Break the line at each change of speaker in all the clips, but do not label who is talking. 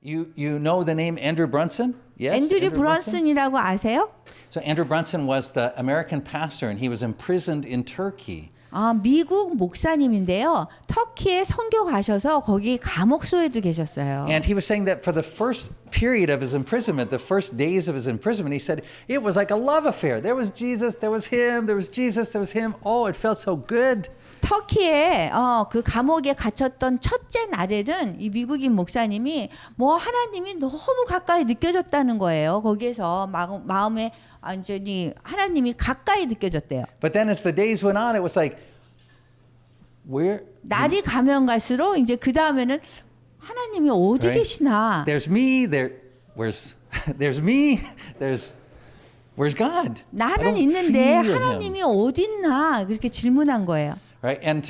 You know the name Andrew Brunson? Yes.
앤드류 브런슨이라고 아세요?
So Andrew Brunson was the American pastor and he was imprisoned in Turkey.
미국 목사님인데요. 터키에 선교 가셔서 거기 감옥소에도 계셨어요.
And he was saying that for the first period of his imprisonment, the first days of his imprisonment, he said it was like a love affair. There was Jesus, there was him, there was Jesus, there was him. Oh, it felt so good.
터키에 그 감옥에 갇혔던 첫째 날에는 이 미국인 목사님이 뭐 하나님이 너무 가까이 느껴졌다는 거예요. 거기에서 마음에 완전히 하나님이 가까이 느껴졌대요.
But then as the days went on, it was like, where?
날이 가면 갈수록 이제 그 다음에는 하나님이 어디
Right.
계시나?
There's me. There's me. Where's God? I
나는
don't
있는데
feel him.
하나님이 어디 있나? 그렇게 질문한 거예요.
Right? And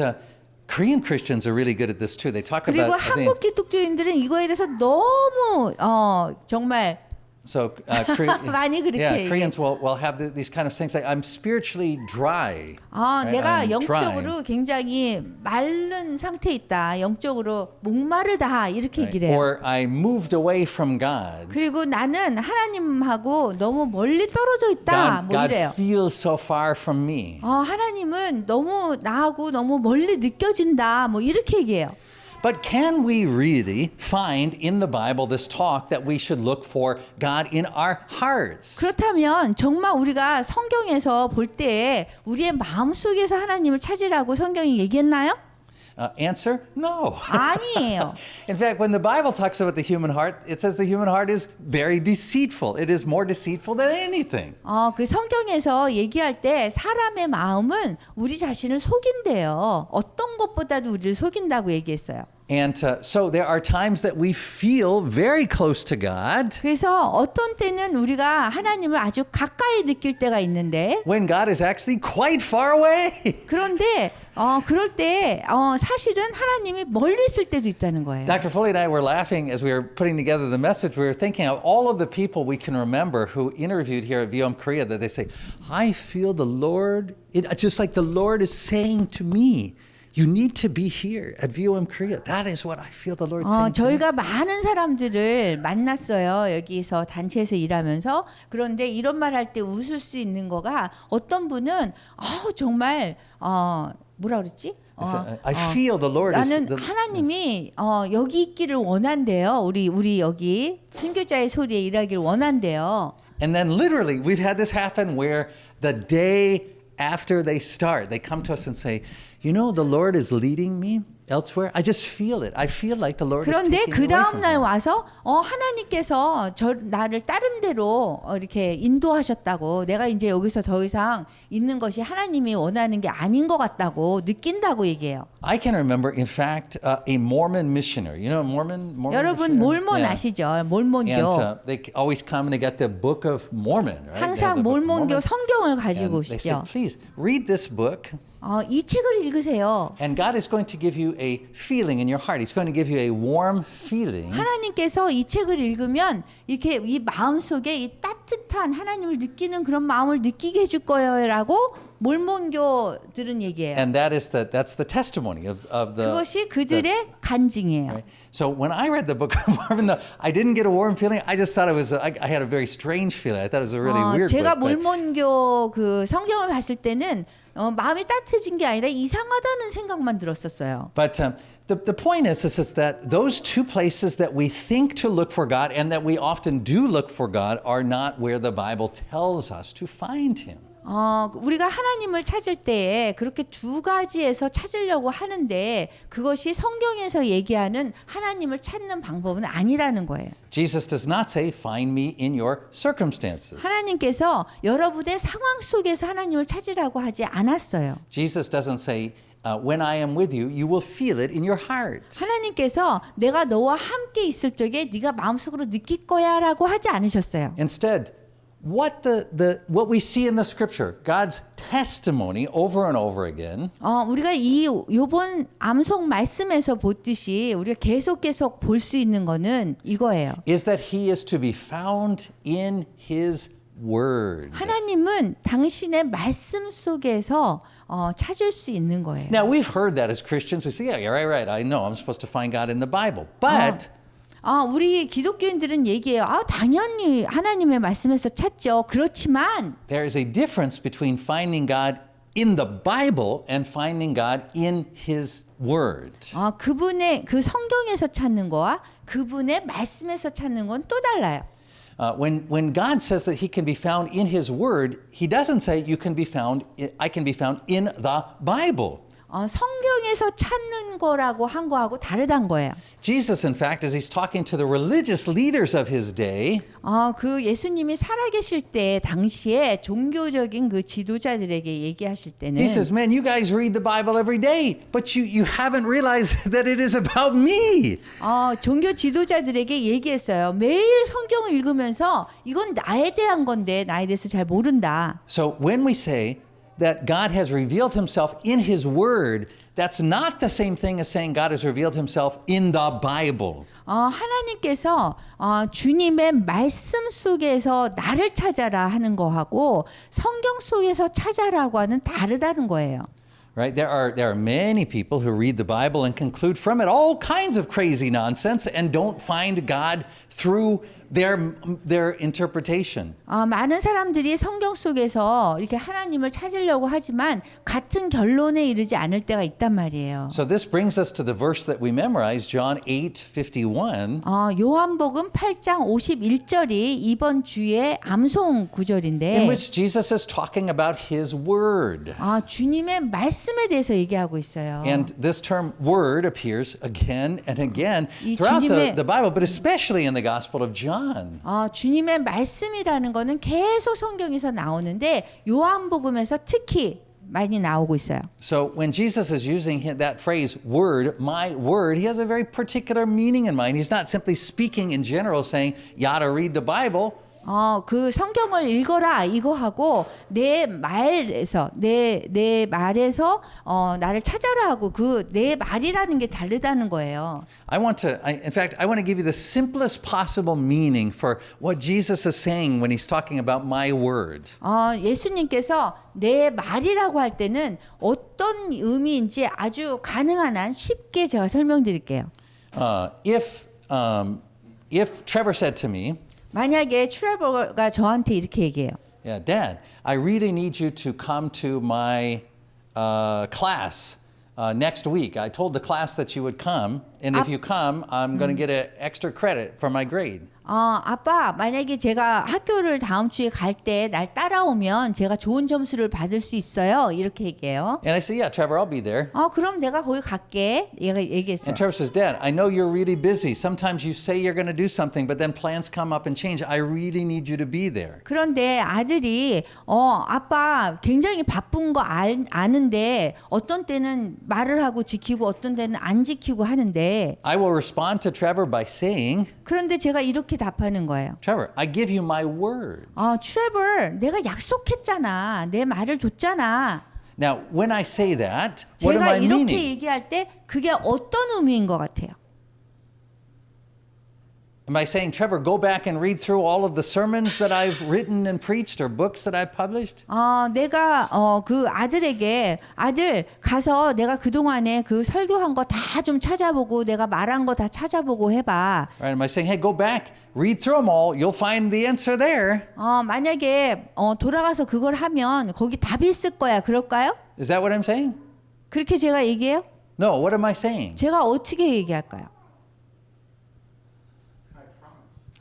Korean Christians are really good at this too. They talk
그리고
about.
한국 기독교인들은 이거에 대해서 너무 정말
So
많이 그렇게
yeah, Koreans will have these kind of things like I'm spiritually dry. right?
내가
I'm
영적으로
dry.
굉장히 마른 상태에 있다. 영적으로 목마르다. 이렇게
Right?
얘기를 해요.
Or I moved away from God.
그리고 나는 하나님하고 너무 멀리 떨어져 있다. 뭐
God
이래요.
feels so far from me.
하나님은 너무 나하고 너무 멀리 느껴진다. 뭐 이렇게 얘기해요.
But can we really find in the Bible this talk that we should look for God in our hearts?
그렇다면 정말 우리가 성경에서 볼 때 우리의 마음속에서 하나님을 찾으라고 성경이 얘기했나요?
Answer: No.
아니에요.
In fact, when the Bible talks about the human heart, it says the human heart is very deceitful. It is more deceitful than anything.
그 성경에서 얘기할 때 사람의 마음은 우리 자신을 속인대요. 어떤 것보다도 우리를 속인다고 얘기했어요.
And so there are times that we feel very close to God
그래서 어떤 때는 우리가 하나님을 아주 가까이 느낄 때가 있는데
when God is actually quite far away.
그런데 그럴 때 사실은 하나님이 멀리 있을 때도 있다는 거예요.
Dr. Foley and I were laughing as we were putting together the message. We were thinking of all of the people we can remember who interviewed here at VOM Korea that they say, I feel the Lord, it's just like the Lord is saying to me, you need to be here at VOM Korea. That is what I feel the Lord saying to me.
저희가 많은 사람들을 만났어요. 여기서 단체에서 일하면서. 그런데 이런 말 할 때 웃을 수 있는 거가 어떤 분은 정말 뭐라 그랬지?
I feel the Lord is
나는 하나님이 여기 있기를 원한대요. 우리 여기 순교자의 소리에 일하기를 원한대요.
And then literally we've had this happen where the day after they start, they come to us and say, you know, the Lord is leading me elsewhere. I just feel it. I feel like the Lord is
그런데
taking
그
me away
다음
from
날
him.
와서 하나님께서 나를 다른 데로 이렇게 인도하셨다고 내가 이제 여기서 더 이상 있는 것이 하나님이 원하는 게 아닌 것 같다고 느낀다고 얘기해요.
I can remember, in fact, a Mormon missionary. You know Mormon
여러분
missionary?
몰몬
Yeah.
아시죠? 몰몬교.
And they always come and they got the Book of Mormon, right? They have
항상
the Book of
몰몬교
Mormon.
성경을 가지고
And they said,
오시죠.
please read this book.
이 책을 읽으세요.
And God is going to give you a feeling in your heart. He's going to give you a warm feeling.
하나님께서 이 책을 읽으면 이렇게 이 마음 속에 이 따뜻한 하나님을 느끼는 그런 마음을 느끼게 해줄 거예요라고 몰몬교들은 얘기해요.
And that's the testimony of the.
그것이 그들의 간증이에요.
Right? So when I read the Book of Mormon, I didn't get a warm feeling. I just thought I had a very strange feeling. I thought it was a really weird
제가
book. but-
몰몬교 그 성경을 봤을 때는 마음이 따뜻해진 게 아니라 이상하다는 생각만 들었었어요.
But the point is that those two places that we think to look for God and that we often do look for God are not where the Bible tells us to find Him.
우리가 하나님을 찾을 때에 그렇게 두 가지에서 찾으려고 하는데 그것이 성경에서 얘기하는 하나님을 찾는 방법은 아니라는 거예요.
Jesus does not say, find me in your circumstances.
하나님께서 여러분의 상황 속에서 하나님을 찾으라고 하지 않았어요.
Jesus doesn't say, when I am with you, you will feel it in your heart.
하나님께서 내가 너와 함께 있을 적에 네가 마음속으로 느낄 거야라고 하지 않으셨어요.
Instead, what we see in the scripture, God's testimony over and over again,
우리가 요번 암송 말씀에서 보듯이 우리가 계속 볼 수 있는 거는 이거예요.
is that He is to be found in His Word.
하나님은 당신의 말씀 속에서 찾을 수 있는 거예요.
Now we've heard that as Christians. We say, yeah, right. I know I'm supposed to find God in the Bible. But
우리 기독교인들은 얘기해요. 당연히 하나님의 말씀에서 찾죠. 그렇지만
There is a difference between finding God in the Bible and finding God in His Word.
그분의 그 성경에서 찾는 거와 그분의 말씀에서 찾는 건 또 달라요.
When God says that He can be found in His Word, He doesn't say I can be found in the Bible.
성경에서 찾는 거라고 한 거하고 다르단 거예요.
Jesus, in fact, as He's talking to the religious leaders of His day,
그 예수님이 살아계실 때 당시에 종교적인 그 지도자들에게 얘기하실 때는
He says, "Man, you guys read the Bible every day, but you haven't realized that it is about me."
종교 지도자들에게 얘기했어요. 매일 성경을 읽으면서 이건 나에 대한 건데 나에 대해서 잘 모른다.
So when we say that God has revealed Himself in His Word, that's not the same thing as saying God has revealed Himself in the Bible.
하나님께서 주님의 말씀 속에서 나를 찾아라 하는 거하고 성경 속에서 찾아라고 하는 다르다는 거예요.
Right? There are many people who read the Bible and conclude from it all kinds of crazy nonsense and don't find God through their interpretation.
많은 사람들이 성경 속에서 이렇게 하나님을 찾으려고 하지만 같은 결론에 이르지 않을 때가 있단 말이에요.
So this brings us to the verse that we memorized, John 8:51.
요한복음 8장 51절이 이번 주의 암송 구절인데
In which Jesus is talking about His Word.
주님의 말씀에 대해서 얘기하고 있어요.
And this term word appears again and again
이
throughout
주님의-
the Bible, but especially in the Gospel of John.
주님의 말씀이라는 거는 계속 성경에서 나오는데 요한복음에서 특히 많이 나오고 있어요.
So when Jesus is using that phrase, word, my word, He has a very particular meaning in mind. He's not simply speaking in general saying, you ought to read the Bible.
그 성경을 읽어라 이거 하고 내 말에서 내 말에서 나를 찾아라 하고 그 내 말이라는 게 다르다는 거예요.
In fact, I want to give you the simplest possible meaning for what Jesus is saying when He's talking about my word.
예수님께서 내 말이라고 할 때는 어떤 의미인지 아주 가능한 한 쉽게 제가 설명드릴게요.
If Trevor said to me,
만약에 트레버가 저한테 이렇게 얘기해요.
yeah, Dad, I really need you to come to my class next week. I told the class that you would come, and if you come, I'm going to get an extra credit for my grade.
아빠, 만약에 제가 학교를 다음 주에 갈 때 날 따라오면 제가 좋은 점수를 받을 수 있어요. 이렇게 얘기해요.
And I said, yeah, Trevor, I'll be there.
그럼 내가 거기 갈게. 얘가 얘기했어요.
And Trevor says, Dad, I know you're really busy. Sometimes you say you're going to do something, but then plans come up and change. I really need you to be there.
그런데 아들이 아빠 굉장히 바쁜 거 아는데 어떤 때는 말을 하고 지키고 어떤 때는 안 지키고 하는데
I will respond to Trevor by saying,
그런데 제가 이렇게 답하는 거예요.
Trevor, I give you my word.
트레버, 내가 약속했잖아. 내 말을 줬잖아.
Now, when I say that, what am
제가
I
이렇게
meaning?
얘기할 때 그게 어떤 의미인 것 같아요?
Am I saying, Trevor, go back and read through all of the sermons that I've written and preached or books that I've published?
내가 그 아들에게 아들 가서 내가 그동안에 그 설교한 거 다 좀 찾아보고 내가 말한 거 다 찾아보고 해봐.
Right? Am I saying, hey, go back, read through them all, you'll find the answer there?
만약에 돌아가서 그걸 하면 거기 답이 있을 거야. 그럴까요?
Is that what I'm saying?
그렇게 제가 얘기해요?
No, what am I saying?
제가 어떻게 얘기할까요?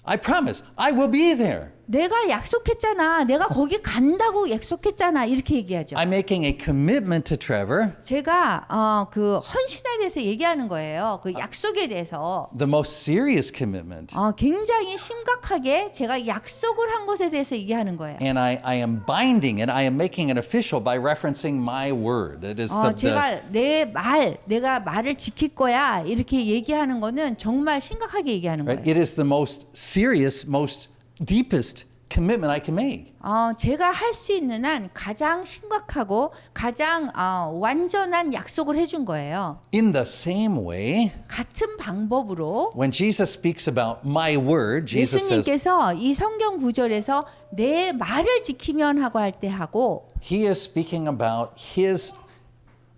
I promise, I will be there.
내가 약속했잖아. 내가 거기 간다고 약속했잖아. 이렇게 얘기하죠.
I'm making a commitment to Trevor,
제가 그 헌신에 대해서 얘기하는 거예요. 그 약속에 대해서.
the most serious commitment.
굉장히 심각하게 제가 약속을 한 것에 대해서 얘기하는 거예요.
And I am binding it, I am making it official by referencing my word. It is
제가 내가 말을 지킬 거야. 이렇게 얘기하는 거는 정말 심각하게 얘기하는 거예요.
right? It is the most serious, most deepest commitment I can make.
제가 할 수 있는 한 가장 심각하고 가장 완전한 약속을 해준 거예요.
In the same way,
같은 방법으로
when Jesus speaks about my word, Jesus says,
예수님께서 이 성경 구절에서 내 말을 지키면 하고 할 때 하고
He is speaking about His,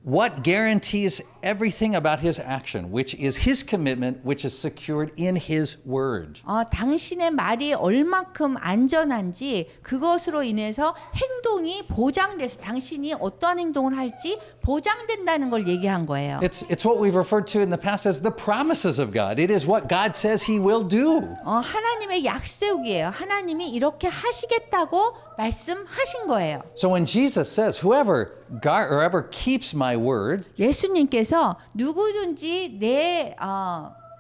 what guarantees everything about his action, which is his commitment, which is secured in his word.
당신의 말이 얼만큼 안전한지 그것으로 인해서 행동이 보장돼서 당신이 어떠한 행동을 할지 보장된다는 걸 얘기한 거예요.
It's what we've referred to in the past as the promises of God. It is what God says he will do.
하나님의 약속이에요. 하나님이 이렇게 하시겠다고 말씀하신 거예요.
So when Jesus says, whoever keeps my word,
예수님께서 누구든지 내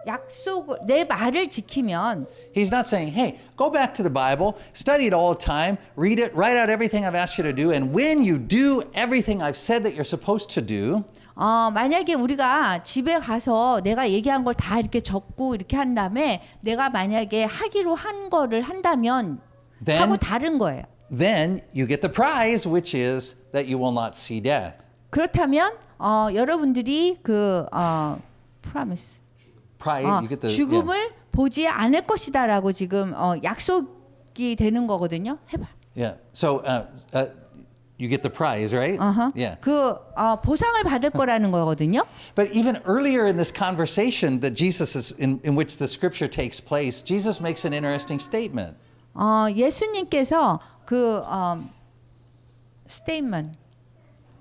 약속을 내 말을 지키면
he's not saying, hey, go back to the Bible, study it all the time, read it, write out everything I've asked you to do, and when you do everything I've said that you're supposed to do,
만약에 우리가 집에 가서 내가 얘기한 걸 다 이렇게 적고 이렇게 한 다음에 내가 만약에 하기로 한 거를 한다면
Then-
하고 다른 거예요.
then you get the prize, which is that you will not see death.
그렇다면 여러분들이 그 promise
Prize, you get the yeah.
죽음을 보지 않을 것이다라고 지금 약속이 되는 거거든요. 해봐.
Yeah. So you get the prize, right? Yeah.
그 보상을 받을 거라는 거거든요.
But even earlier in this conversation that Jesus is in which the scripture takes place, Jesus makes an interesting statement.
예수님께서 그 statement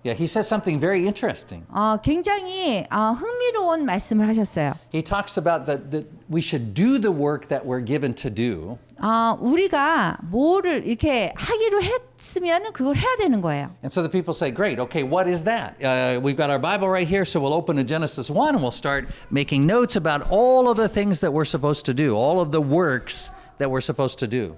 Yeah, he says something very interesting.
굉장히 흥미로운 말씀을 하셨어요.
He talks about that we should do the work that we're given to do.
우리가 뭐를 이렇게 하기로 했으면 그걸 해야 되는 거예요.
And so the people say, great, okay, what is that? We've got our Bible right here, so we'll open to Genesis 1 and we'll start making notes about all of the things that we're supposed to do, all of the works that we're supposed to do.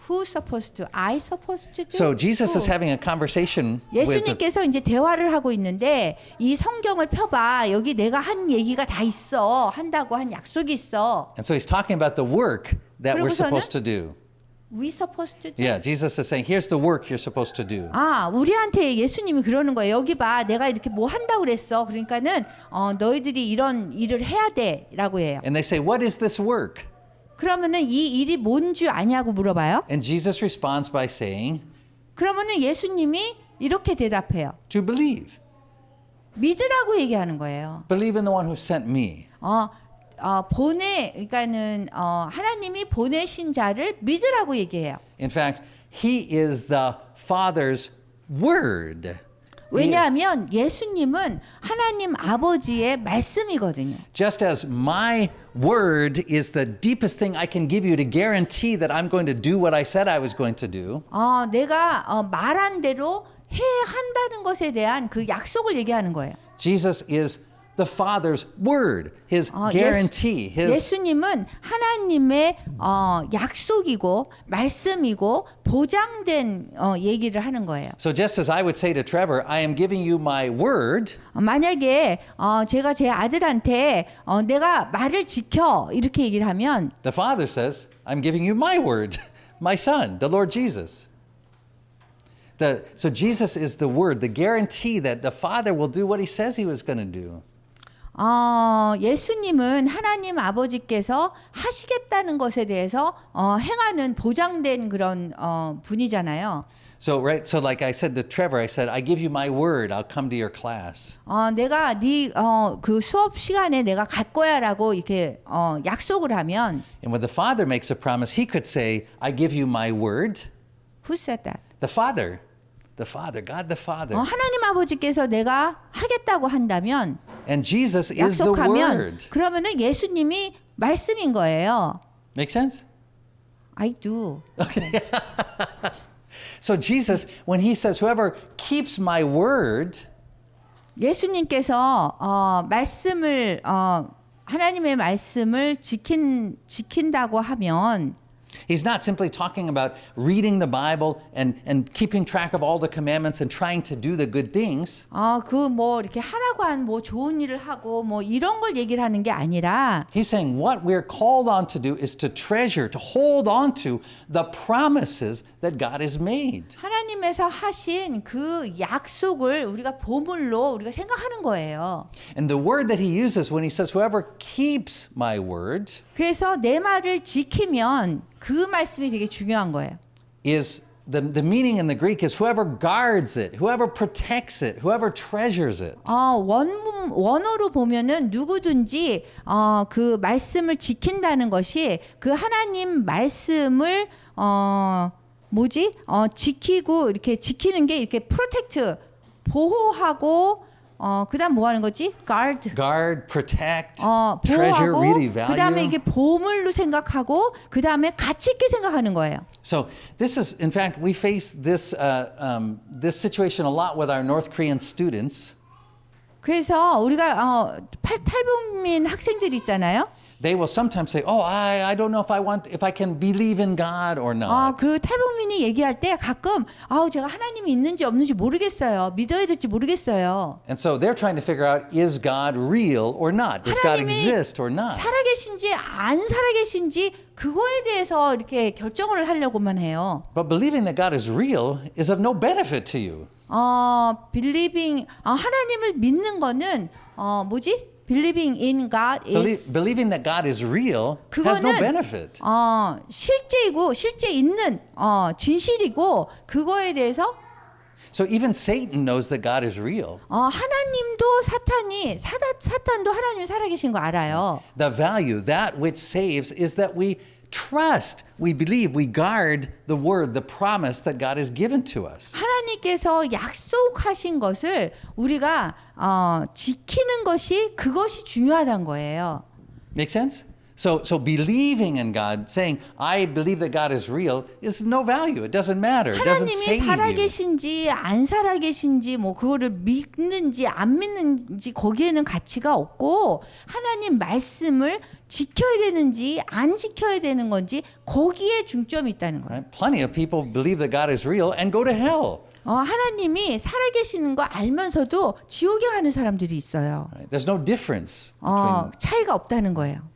Who's supposed to? I supposed to do?
So Jesus
Who?
is having a conversation with the,
예수님께서 이제 대화를 하고 있는데 이 성경을 펴봐. 여기 내가 한 얘기가 다 있어. 한다고 한 약속이 있어.
and so he's talking about the work that we're
그러고서는
supposed to do.
We supposed to do?
Yeah, Jesus is saying, here's the work you're supposed to do.
우리한테 예수님이 그러는 거예요. 여기 봐. 내가 이렇게 뭐 한다고 그랬어. 그러니까는 너희들이 이런 일을 해야 돼라고 해요.
And they say, what is this work?
그러면은 이 일이 뭔 줄 아냐고 물어봐요.
And Jesus responds by saying,
그러면은 예수님이 이렇게 대답해요.
to believe.
믿으라고 얘기하는 거예요.
Believe in the one who sent me.
그러니까는 하나님이 보내신 자를 믿으라고 얘기해요.
In fact, he is the Father's word.
왜냐하면 예수님은 하나님 아버지의 말씀이거든요.
Just as my word is the deepest thing I can give you to guarantee that I'm going to do what I said I was going to do.
내가 말한 대로 해야 한다는 것에 대한 그 약속을 얘기하는 거예요.
Jesus is the Father's word, his guarantee, his
예수님은 하나님의 약속이고 말씀이고 보장된 얘기를 하는 거예요.
So just as I would say to Trevor, I am giving you my word,
만약에 제가 제 아들한테 내가 말을 지켜 이렇게 얘기를 하면
the Father says, I'm giving you my word, my Son, the Lord Jesus. So Jesus is the word, the guarantee that the Father will do what he says he was going to do.
예수님은 하나님 아버지께서 하시겠다는 것에 대해서 행하는 보장된 그런 분이잖아요.
So like I said to Trevor, I said, I give you my word, I'll come to your class.
내가 그 수업 시간에 내가 갈 거야라고 이렇게 약속을 하면
And when the Father makes a promise, he could say, I give you my word.
Who said that?
The Father, God the Father.
하나님 아버지께서 내가 하겠다고 한다면
And Jesus is the
약속하면
word.
그러면은 예수님이 말씀인 거예요.
Make sense?
I do.
So Jesus, when he says, whoever keeps my word,
예수님께서 말씀을 하나님의 말씀을 지킨다고 하면
he's not simply talking about reading the Bible and keeping track of all the commandments and trying to do the good things.
그 뭐 이렇게 하라고 한 뭐 좋은 일을 하고 뭐 이런 걸 얘기를 하는 게 아니라
He's saying what we're called on to do is to treasure, to hold on to the promises that God has made.
하나님에서 하신 그 약속을 우리가 보물로 우리가 생각하는 거예요.
And the word that he uses when he says, whoever keeps my word,
그래서 내 말을 지키면 그 말씀이 되게 중요한 거예요.
is the meaning in the Greek is whoever guards it, whoever protects it, whoever treasures it.
원어로 보면은 누구든지 그 말씀을 지킨다는 것이 그 하나님 말씀을 지키고 이렇게 지키는 게 이렇게 프로텍트 보호하고 그다음 뭐 하는 거지? guard,
protect, treasure,
보호하고
really value.
그다음에 이게 보물로 생각하고 그다음에 가치 있게 생각하는 거예요.
So this is, in fact, we face this this situation a lot with our North Korean students.
그래서 우리가 탈북민 학생들 있잖아요.
They will sometimes say, "Oh, I don't know if I can believe in God or not."
그 탈북민이 얘기할 때 가끔 제가 하나님이 있는지 없는지 모르겠어요. 믿어야 될지 모르겠어요.
And so they're trying to figure out, is God real or not? Does God exist or not?
살아계신지 안 살아계신지 그거에 대해서 이렇게 결정을 하려고만 해요.
But believing that God is real is of no benefit to you.
하나님을 믿는 거는 Believing in God is
Believing that God is real has no benefit.
실제이고 실제 있는 진실이고 그거에 대해서
So even Satan knows that God is real.
하나님도 사탄도 하나님이 살아계신 거 알아요.
The value, that which saves, is that we trust, we believe, we guard the word, the promise that God has given to us.
하나님께서 약속하신 것을 우리가 지키는 그것이 중요하다는 거예요.
Make sense? So believing in God, saying, I believe that God is real, is no value. It doesn't matter. It doesn't
하나님이
save you.
살아계신지 안 살아계신지 그거를 믿는지 안 믿는지 거기에는 가치가 없고 하나님 말씀을 지켜야 되는지 안 지켜야 되는 건지 거기에 중점이 있다는 거예요.
Right? Plenty of people believe that God is real and go to hell.
하나님이 살아계시는 거 알면서도 지옥에 가는 사람들이 있어요.
Right? There's no difference between
차이가 없다는 거예요.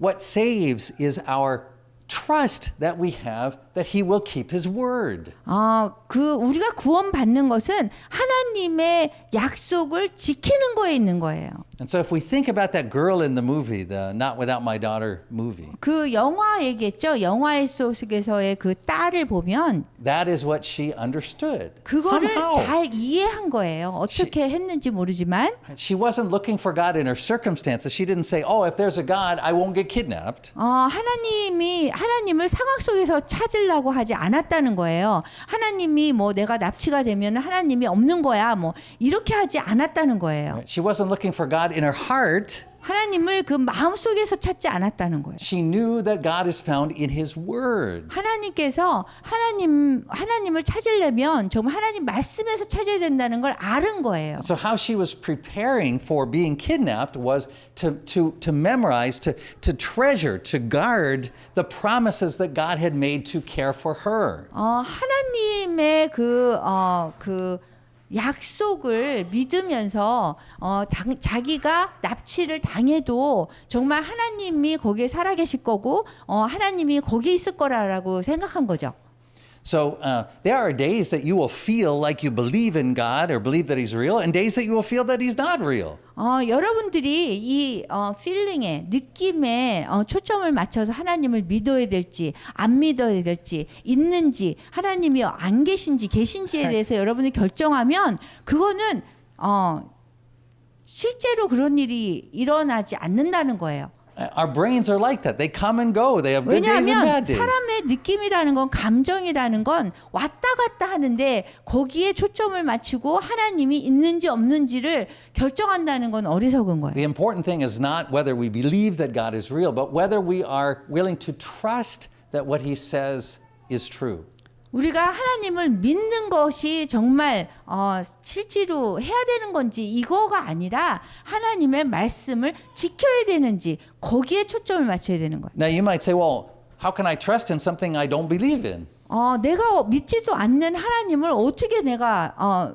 What saves is our trust that we have that He will keep His word.
우리가 구원받는 것은 하나님의 약속을 지키는 거에 있는 거예요.
And so if we think about that girl in the movie, the Not Without My Daughter movie,
그 영화 얘기했죠. 영화 속에서의 그 딸을 보면
that is what she understood.
그거를
Somehow.
잘 이해한 거예요. 어떻게 했는지 모르지만
She wasn't looking for God in her circumstances. She didn't say, "Oh, if there's a God, I won't get kidnapped."
하나님을 상황 속에서 찾으려고 하지 않았다는 거예요. 하나님이 내가 납치가 되면 하나님이 없는 거야. 이렇게 하지 않았다는 거예요.
She wasn't looking for God in her heart.
하나님을 그 마음 속에서 찾지 않았다는 거예요.
She knew that God is found in His word.
하나님께서 하나님을 찾으려면 정말 하나님 말씀에서 찾아야 된다는 걸 아는 거예요.
So how she was preparing for being kidnapped was to memorize, to treasure, to guard the promises that God had made to care for her.
하나님의 그 약속을 믿으면서 자기가 납치를 당해도 정말 하나님이 거기에 살아계실 거고 하나님이 거기에 있을 거라고 생각한 거죠.
So there are days that you will feel like you believe in God or believe that He's real, and days that you will feel that He's not real.
여러분들이 이 feeling에 느낌에 초점을 맞춰서 하나님을 믿어야 될지 안 믿어야 될지 있는지 하나님이 안 계신지 계신지에 대해서 여러분이 결정하면 그거는 실제로 그런 일이 일어나지 않는다는 거예요.
Our brains are like that. They come and go. They have good days and
왜냐하면
bad days.
사람의 느낌이라는 건 감정이라는 건 왔다 갔다 하는데 거기에 초점을 맞추고 하나님이 있는지 없는지를 결정한다는 건 어리석은 거예요.
The important thing is not whether we believe that God is real, but whether we are willing to trust that what He says is true.
우리가 하나님을 믿는 것이 정말 실제로 해야 되는 건지 이거가 아니라 하나님의 말씀을 지켜야 되는지 거기에 초점을 맞춰야 되는 거예요.
Now you might say, well, how can I trust in something I don't believe in?
내가 믿지도 않는 하나님을 어떻게 내가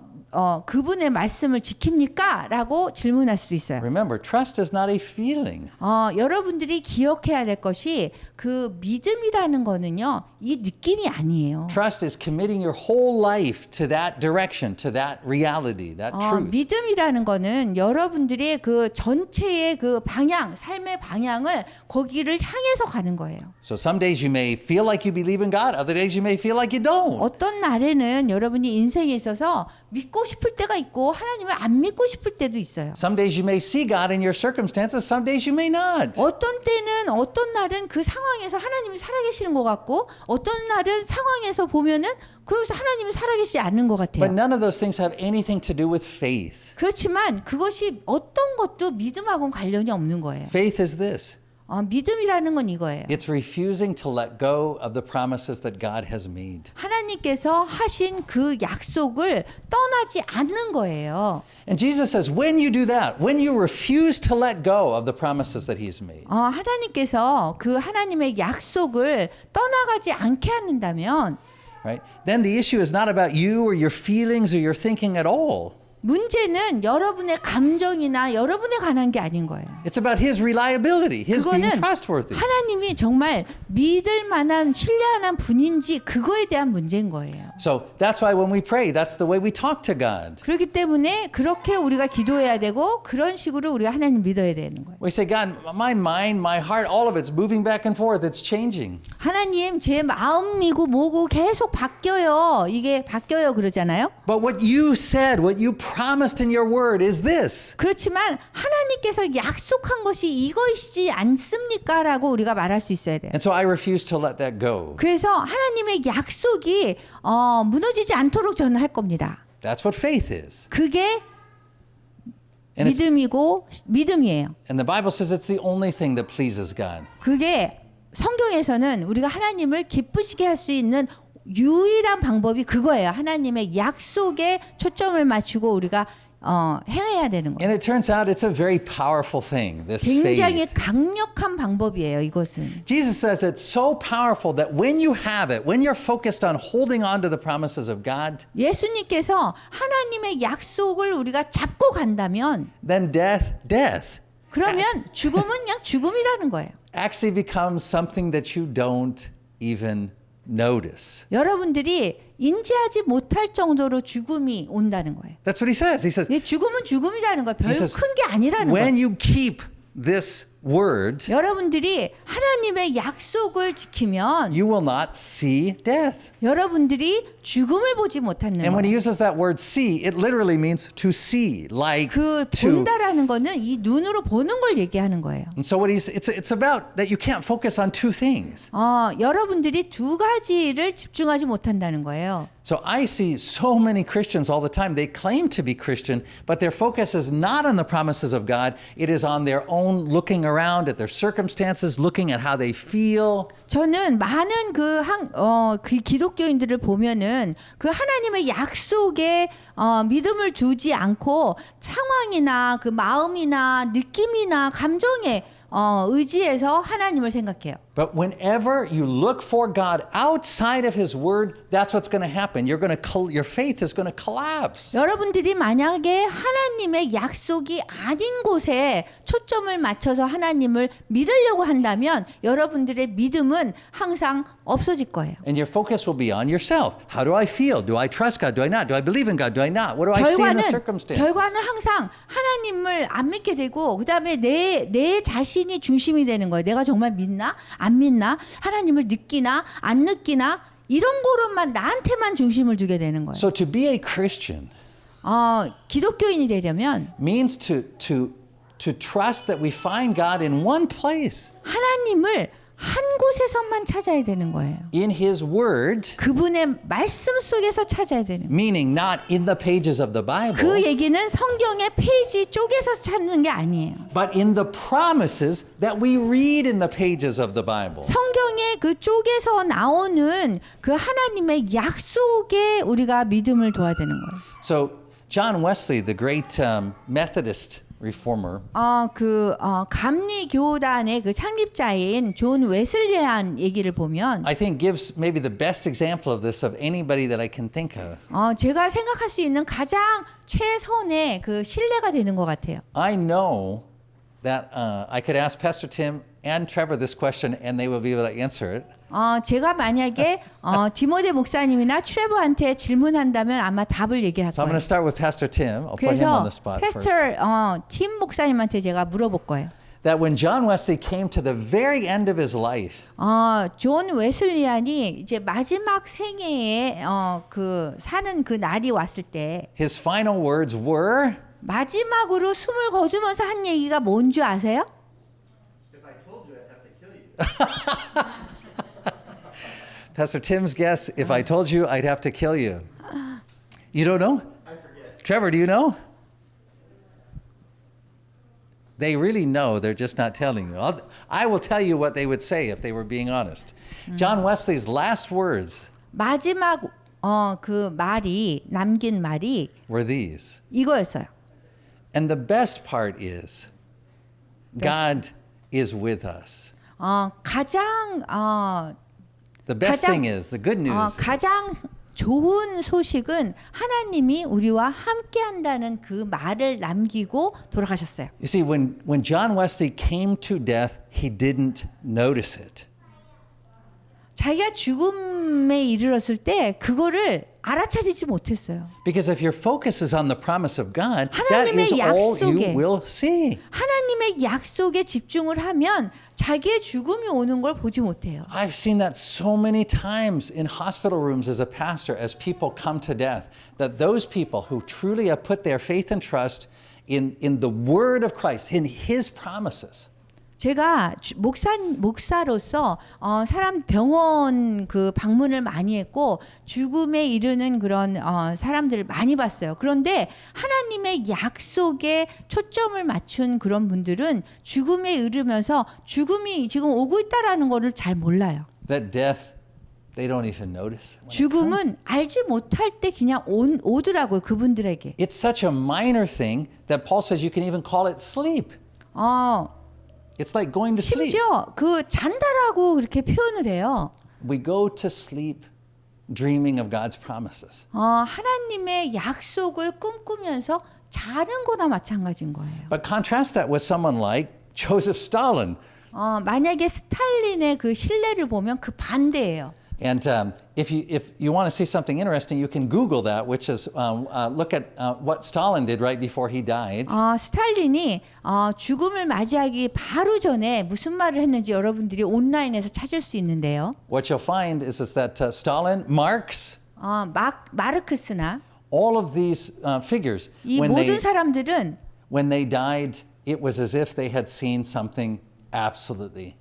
그분의 말씀을 지킵니까? 라고 질문할 수도 있어요.
Remember, trust is not a feeling.
여러분들이 기억해야 될 것이 그 믿음이라는 거는요. 이 느낌이 아니에요.
Trust is committing your whole life to that direction, to that reality, that truth.
믿음이라는 거는 여러분들의 그 전체의 그 방향, 삶의 방향을 거기를 향해서 가는 거예요.
So some days you may feel like you believe in God, other days you may feel like you don't.
어떤 날에는 여러분이 인생에 있어서 믿고 싶을 때가 있고 하나님을 안 믿고 싶을 때도 있어요.
Some days you may see God in your circumstances, some days you may not.
어떤 때는 어떤 날은 그 상황에서 하나님이 살아계시는 것 같고 어떤 날은 상황에서 보면은 그래서 하나님이 살아계시지 않는 것
But
같아요.
none of those things have anything to do with faith.
그렇지만 그것이 어떤 것도 믿음하고는 관련이 없는 거예요.
Faith is this.
믿음이라는 건 이거예요.
It's refusing to let go of the promises that God has made.
하나님께서 하신 그 약속을 떠나지 않는 거예요.
And Jesus says, when you do that, when you refuse to let go of the promises that He's made,
하나님께서 그 하나님의 약속을 떠나가지 않게 한다면
right? Then the issue is not about you or your feelings or your thinking at all.
문제는 여러분의 감정이나 여러분에 관한 게 아닌 거예요.
It's about His reliability, His being
그거는
trustworthy.
하나님이 정말 믿을 만한 신뢰할 분인지 그거에 대한 문제인 거예요.
So that's why when we pray, that's the way we talk to God.
그렇기 때문에 그렇게 우리가 기도해야 되고 그런 식으로 우리가 하나님 믿어야 되는 거예요.
We say, God, my mind, my heart, all of it's moving back and forth. It's changing.
하나님 제 마음이고 뭐고 계속 바뀌어요. 이게 바뀌어요 그러잖아요.
But what you said, what you promised in your word is this.
그렇지만 하나님께서 약속한 것이 이것이지 않습니까? 라고 우리가 말할 수 있어야 돼요.
And so I refuse to let that go.
그래서 하나님의 약속이 무너지지 않도록 저는 할 겁니다.
That's what faith is.
그게
And, it's,
믿음이에요.
and the Bible says it's the only thing that pleases God.
그게 성경에서는 우리가 하나님을 기쁘시게 할 수 있는 유일한 방법이 그거예요. 하나님의 약속에 초점을 맞추고 우리가 행해야 되는 거예요.
And it turns out it's a very powerful thing, this
굉장히
faith.
강력한 방법이에요. 이것은.
Jesus says it's so powerful that when you have it, when you're focused on holding on to the promises of God,
예수님께서 하나님의 약속을 우리가 잡고 간다면
then death
그러면 죽음은 그냥 죽음이라는 거예요.
actually becomes something that you don't even notice.
여러분들이 인지하지 못할 정도로 죽음이 온다는 거예요.
That's what he says. He says,
이 죽음은 죽음이라는 거예요. 별로
He says,
큰 게 아니라는
when
거예요.
you keep this word,
여러분들이 하나님의 약속을 지키면
you will not see death.
여러분들이 죽음을 보지 못하는
And when he
거예요.
uses that word see, it literally means to see, like
그
to.
본다라는 거는 이 눈으로 보는 걸 얘기하는 거예요.
And so what it's about that you can't focus on two things.
여러분들이 두 가지를 집중하지 못한다는 거예요.
So I see so many Christians all the time. They claim to be Christian, but their focus is not on the promises of God. It is on their own looking around at their circumstances, looking at how they feel.
저는 많은 그 기독교인들을 보면은 그 하나님의 약속에 믿음을 두지 않고 상황이나 그 마음이나 느낌이나 감정에 의지해서 하나님을 생각해요.
But whenever you look for God outside of His Word, that's what's going to happen. Your faith is going to collapse.
여러분들이 만약에 하나님의 약속이 아닌 곳에 초점을 맞춰서 하나님을 믿으려고 한다면 여러분들의 믿음은 항상 없어질 거예요.
And your focus will be on yourself. How do I feel? Do I trust God? Do I not? Do I believe in God? Do I not? What do I see in the circumstances?
결과는 항상 하나님을 안 믿게 되고 그다음에 내 자신이 중심이 되는 거예요. 내가 정말 믿나? 안 믿나? 하나님을 느끼나? 안 느끼나? 이런 거로만 나한테만 중심을 두게 되는 거예요.
So to be a Christian
기독교인이 되려면
means to trust that we find God in one place.
하나님을 한 곳에서만 찾아야 되는 거예요.
In His Word,
그분의 말씀 속에서 찾아야 되는 거예요.
meaning not in the pages of the Bible,
그 얘기는 성경의 페이지 쪽에서 찾는 게 아니에요.
but in the promises that we read in the pages of the Bible.
성경의 그 쪽에서 나오는 그 하나님의 약속에 우리가 믿음을 둬야 되는 거예요.
So John Wesley, the great Methodist reformer,
감리교단의 그 창립자인 존 웨슬리안 얘기를 보면
I think gives maybe the best example of this of anybody that I can think of.
제가 생각할 수 있는 가장 최선의 그 신뢰가 되는 것 같아요.
I know that I could ask Pastor Tim and Trevor this question, and they will be able to answer it.
제가 만약에 디모데 목사님이나 트레버한테 질문한다면 아마 답을 얘기를 할
So I'm
거예요.
going to start with Pastor Tim. I'll put him on
그래서
the spot first.
패스터 팀 목사님한테 제가 물어볼 거예요.
That when John Wesley came to the very end of his life,
존 웨슬리안이 이제 마지막 생애에 그 사는 그 날이 왔을 때
his final words were,
마지막으로 숨을 거두면서 한 얘기가 뭔 줄 아세요?
If I told you, I'd have to kill you.
Pastor Tim's guess, if I told you, I'd have to kill you. You don't know?
I forget.
Trevor, do you know? They really know, they're just not telling you. I will tell you what they would say if they were being honest. John Wesley's last words
마지막 그 말이 남긴 말이
were these.
이거였어요.
And the best part is, God is with us.
가장
The best
가장-
thing is, the good news is,
가장 좋은 소식은 하나님이 우리와 함께한다는 그 말을 남기고 돌아가셨어요.
you see, when John Wesley came to death, he didn't notice it.
자기가 죽음에 이르렀을 때 그거를 알아차리지 못했어요.
Because if your focus is on the promise of God, that
하나님의
is all you
약속에.
will see.
하나님의 약속에 집중을 하면 자기의 죽음이 오는 걸 보지 못해요.
I've seen that so many times in hospital rooms as a pastor, as people come to death, that those people who truly have put their faith and trust in the word of Christ, in his promises,
제가 목사로서 사람 병원 그 방문을 많이 했고 죽음에 이르는 그런 사람들을 많이 봤어요. 그런데 하나님의 약속에 초점을 맞춘 그런 분들은 죽음에 이르면서 죽음이 지금 오고 있다라는 거를 잘 몰라요.
that death, they don't even notice. when it comes.
죽음은 알지 못할 때 그냥 오더라고요. 그분들에게.
It's such a minor thing that Paul says you can even call it sleep. It's like going to sleep.
심지어 그 잔다라고 그렇게 표현을 해요.
We go to sleep dreaming of God's promises.
하나님의 약속을 꿈꾸면서 자는 거나 마찬가지인 거예요.
But contrast that with someone like Joseph Stalin.
만약에 스탈린의 그 신뢰를 보면 그 반대예요.
And if you want to see something interesting, you can Google that, which is look at what Stalin did right before he died.
스탈린이 죽음을 맞이하기 바로 전에 무슨 말을 했는지 여러분들이 온라인에서 찾을 수 있는데요.
What you'll find is that Stalin, Marx,
마르크스나
all of these figures,
이 모든 사람들은
when they died, it was as if they had seen something absolutely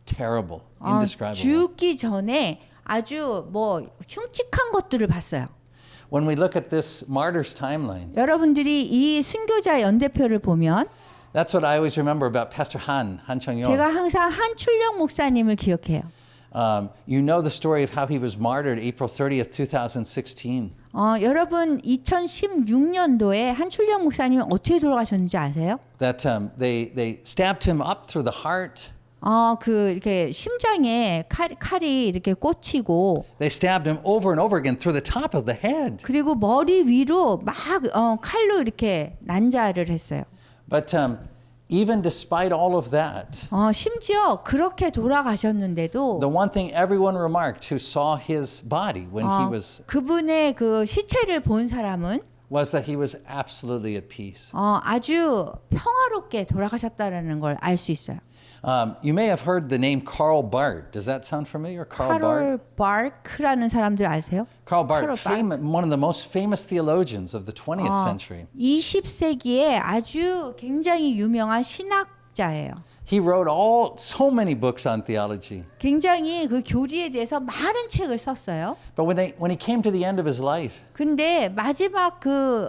terrible, indescribable.
죽기 전에 아주 뭐 흉측한 것들을 봤어요.
When we look at this martyr's timeline,
여러분들이 이 순교자 연대표를 보면
that's what I always remember about Pastor Han Chong-yong.
제가 항상 한출령 목사님을 기억해요.
You know the story of how he was martyred April 30th, 2016.
여러분 2016년도에 한출령 목사님은 어떻게 돌아가셨는지 아세요?
That they stabbed him up through the heart.
그 이렇게 심장에 칼이 이렇게 꽂히고
They stabbed him over and over again through the top of the head.
그리고 머리 위로 막 칼로 이렇게 난자를 했어요.
But even despite all of that,
심지어 그렇게 돌아가셨는데도
the one thing everyone remarked who saw his body when he was
그분의 그 시체를 본 사람은
was that he was absolutely at peace.
아주 평화롭게 돌아가셨다라는 걸 알 수 있어요.
You may have heard the name Karl Barth. Does that sound familiar? Karl Barth.
카롤 바크라는 사람들 아세요?
Karl Barth,
Karl Barth.
one of the most famous theologians of the 20th century.
20세기에 아주 굉장히 유명한 신학자예요.
He wrote so many books on theology.
굉장히 그 교리에 대해서 많은 책을 썼어요.
But when he came to the end of his life,
근데 마지막 그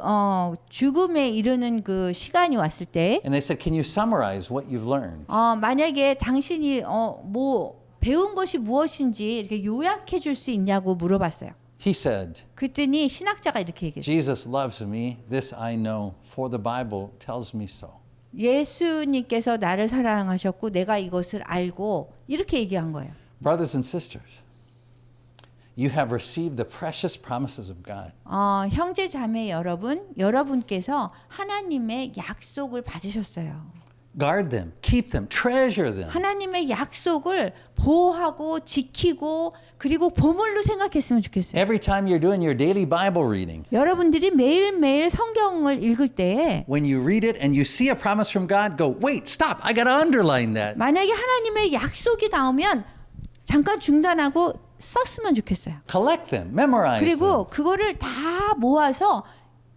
죽음에 이르는 그 시간이 왔을 때,
and they said, "Can you summarize what you've learned?"
만약에 당신이 뭐 배운 것이 무엇인지 이렇게 요약해 줄 수 있냐고 물어봤어요.
He said,
그랬더니 신학자가 이렇게 얘기했어요.
"Jesus loves me. This I know, for the Bible tells me so."
예수님께서 나를 사랑하셨고 내가 이것을 알고 이렇게 얘기한 거예요.
Brothers and sisters, you have received the precious promises of God.
형제 자매 여러분, 여러분께서 하나님의 약속을 받으셨어요.
Guard them, keep them, treasure them.
하나님의 약속을 보호하고 지키고 그리고 보물로 생각했으면 좋겠어요.
Every time you're doing your daily Bible reading,
여러분들이 매일매일 성경을 읽을 때에
when you read it and you see a promise from God, go, wait, stop, I got to underline that.
만약에 하나님의 약속이 나오면 잠깐 중단하고 썼으면 좋겠어요.
Collect them, memorize them.
그리고 그거를 다 모아서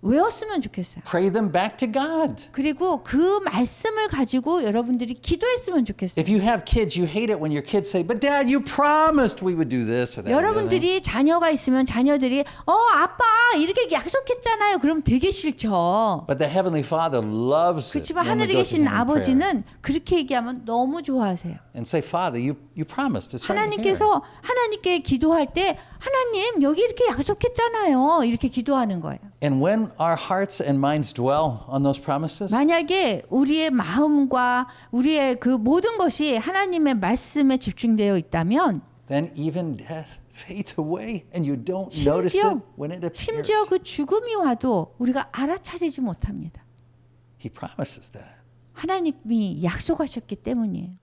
외웠으면 좋겠어요.
Pray them back to God.
그리고 그 말씀을 가지고 여러분들이 기도했으면 좋겠어요.
If you have kids, you hate it when your kids say, but Dad, you promised we would do this or that. or the other thing."
여러분들이 자녀가 있으면 자녀들이 아빠 이렇게 약속했잖아요. 그럼 되게 싫죠.
But the Heavenly Father loves it
그렇지만
when we
하늘에
go to
계신
Him in prayer.
아버지는 그렇게 얘기하면 너무 좋아하세요.
And say, Father, you promised. It's right here.
하나님께서 하나님께 기도할 때 하나님 여기 이렇게 약속했잖아요. 이렇게 기도하는 거예요.
And when our hearts and minds dwell on those promises,
만약에 우리의 마음과 우리의 그 모든 것이 하나님의 말씀에 집중되어 있다면
then even death fades away and you don't notice it when it appears.
심지어 그 죽음이 와도 우리가 알아차리지 못합니다.
He promises that.
하나님이 약속하셨기 때문이에요.